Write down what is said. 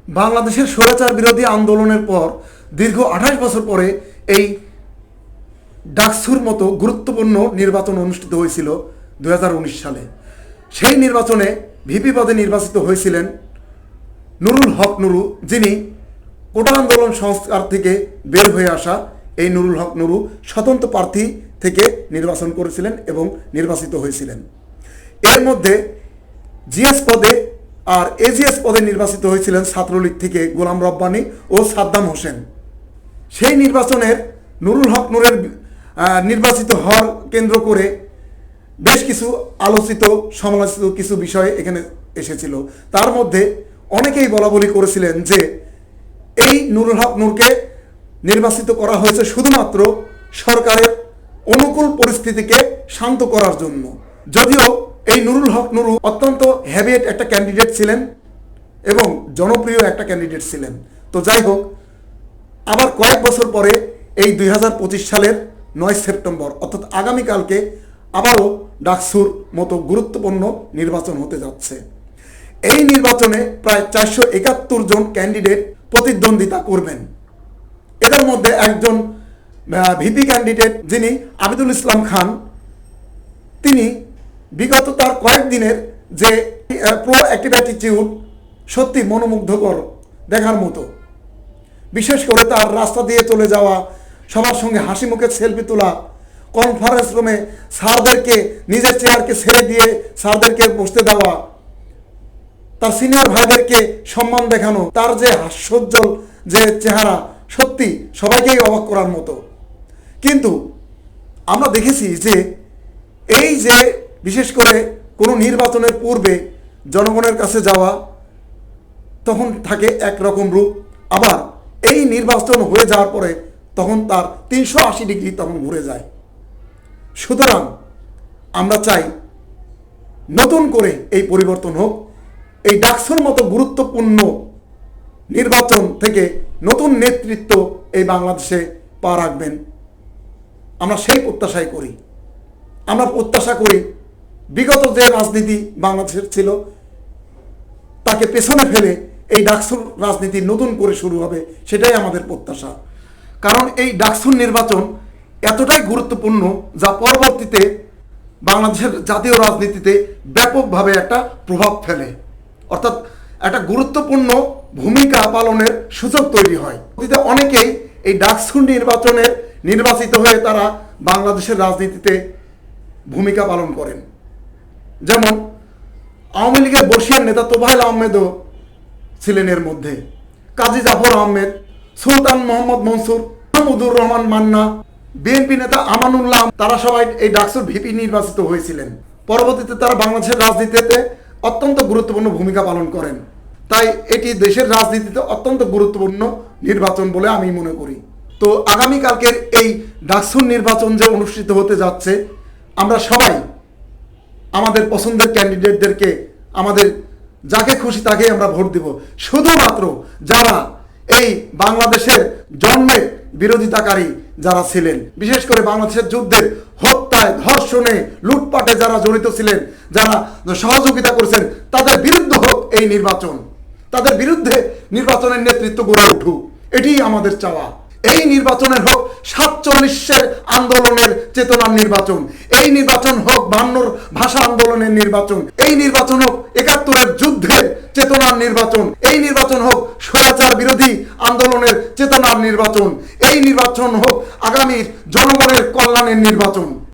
বাংলাদেশের স্বৈরাচার বিরোধী আন্দোলনের পর দীর্ঘ 28 বছর পরে এই ডাকসুর মতো গুরুত্বপূর্ণ নির্বাচন অনুষ্ঠিত হয়েছিল 2019 সালে। সেই নির্বাচনে ভিপি পদে নির্বাচিত হয়েছিলেন নুরুল হক নুরু, যিনি কোটা আন্দোলন সংস্কার থেকে বের হয়ে আসা এই নুরুল হক নুরু স্বতন্ত্র প্রার্থী থেকে নির্বাচন করেছিলেন এবং নির্বাচিত হয়েছিলেন। এর মধ্যে জিএস পদে আর এজিএস পদে নির্বাচিত হয়েছিলেন ছাত্রলীগ থেকে গোলাম রব্বানী ও সাদ্দাম হোসেন। সেই নির্বাচনের নুরুল হক নুরের নির্বাচিত হওয়ার কেন্দ্র করে বেশ কিছু আলোচিত সমালোচিত কিছু বিষয় এখানে এসেছিল। তার মধ্যে অনেকেই বলাবলি করেছিলেন যে এই নুরুল হক নুরকে নির্বাচিত করা হয়েছে শুধুমাত্র সরকারের অনুকূল পরিস্থিতিকে শান্ত করার জন্য। যদিও এই নুরুল হক নুরু অত্যন্ত হ্যাবিয়েট একটা ক্যান্ডিডেট ছিলেন এবং জনপ্রিয় একটা ক্যান্ডিডেট ছিলেন। তো যাই হোক, আবার কয়েক বছর পরে এই 2025 সালের 9 সেপ্টেম্বর অর্থাৎ আগামীকালকে আবারও ডাকসুর মতো গুরুত্বপূর্ণ নির্বাচন হতে যাচ্ছে। এই নির্বাচনে প্রায় 471 জন ক্যান্ডিডেট প্রতিদ্বন্দ্বিতা করবেন। এদের মধ্যে একজন ভিপি ক্যান্ডিডেট যিনি আবিদুল ইসলাম খান, তিনি বিগত তার কয়েকদিনের যে প্রো অ্যাক্টিভ অ্যাটিটিউড সত্যি মনোমুগ্ধকর দেখার মতো। বিশেষ করে তার রাস্তা দিয়ে চলে যাওয়া, সবার সঙ্গে হাসি মুখে সেলফি তোলা, কনফারেন্স রুমে স্যারদেরকে নিজের চেয়ারকে ছেড়ে দিয়ে স্যারদেরকে বসতে দেওয়া, তার সিনিয়র ভাইদেরকে সম্মান দেখানো, তার যে হাস্যোজ্জ্বল যে চেহারা সত্যি সবাইকেই অবাক করার মতো। কিন্তু আমরা দেখেছি যে এই যে বিশেষ করে কোনো নির্বাচনের পূর্বে জনগণের কাছে যাওয়া তখন থাকে একরকম রূপ, আবার এই নির্বাচন হয়ে যাওয়ার পরে তখন তার 380 ডিগ্রি তখন ঘুরে যায়। সুতরাং আমরা চাই নতুন করে এই পরিবর্তন হোক, এই ডাকসুর মতো গুরুত্বপূর্ণ নির্বাচন থেকে নতুন নেতৃত্ব এই বাংলাদেশে পা রাখবেন। আমরা সেই প্রত্যাশাই করি। আমরা প্রত্যাশা করি বিগত যে রাজনীতি বাংলাদেশের ছিল তাকে পেছনে ফেলে এই ডাকসুর রাজনীতি নতুন করে শুরু হবে, সেটাই আমাদের প্রত্যাশা। কারণ এই ডাকসুর নির্বাচন এতটাই গুরুত্বপূর্ণ যা পরবর্তীতে বাংলাদেশের জাতীয় রাজনীতিতে ব্যাপকভাবে একটা প্রভাব ফেলে, অর্থাৎ একটা গুরুত্বপূর্ণ ভূমিকা পালনের সুযোগ তৈরি হয়। অনেকেই এই ডাকসুর নির্বাচনের নির্বাচিত হয়ে তারা বাংলাদেশের রাজনীতিতে ভূমিকা পালন করেন। যেমন আওয়ামী লীগের বর্ষিয়ান নেতা তোফায়েল আহমেদও ছিলেন এর মধ্যে, কাজী জাফর আহমেদ, সুলতান মোহাম্মদ মনসুর, মাহমুদুর রহমান মান্না, বিএনপি নেতা আমানুল্লাহ, তারা সবাই এই ডাকসুর ভিপি নির্বাচিত হয়েছিলেন। পরবর্তীতে তারা বাংলাদেশের রাজনীতিতে অত্যন্ত গুরুত্বপূর্ণ ভূমিকা পালন করেন। তাই এটি দেশের রাজনীতিতে অত্যন্ত গুরুত্বপূর্ণ নির্বাচন বলে আমি মনে করি। তো আগামীকালকের এই ডাকসুর নির্বাচন যে অনুষ্ঠিত হতে যাচ্ছে, আমরা সবাই আমাদের পছন্দের ক্যান্ডিডেটদেরকে, আমাদের যাকে খুশি তাকে আমরা ভোট দিব। শুধুমাত্র যারা এই বাংলাদেশের জন্মের বিরোধিতাকারী যারা ছিলেন, বিশেষ করে বাংলাদেশের যুদ্ধের হত্যায়, ধর্ষণে, লুটপাটে যারা জড়িত ছিলেন, যারা সহযোগিতা করেছেন, তাদের বিরুদ্ধে হোক এই নির্বাচন, তাদের বিরুদ্ধে নির্বাচনের নেতৃত্ব গড়ে উঠুক, এটি আমাদের চাওয়া। এই নির্বাচনের হোক 47-এর আন্দোলনের চেতনার নির্বাচন, এই নির্বাচন হোক 52-র ভাষা আন্দোলনের নির্বাচন, এই নির্বাচন হোক 71-এর যুদ্ধের চেতনার নির্বাচন, এই নির্বাচন হোক স্বৈরাচার বিরোধী আন্দোলনের চেতনার নির্বাচন, এই নির্বাচন হোক আগামীর জনগণের কল্যাণের নির্বাচন।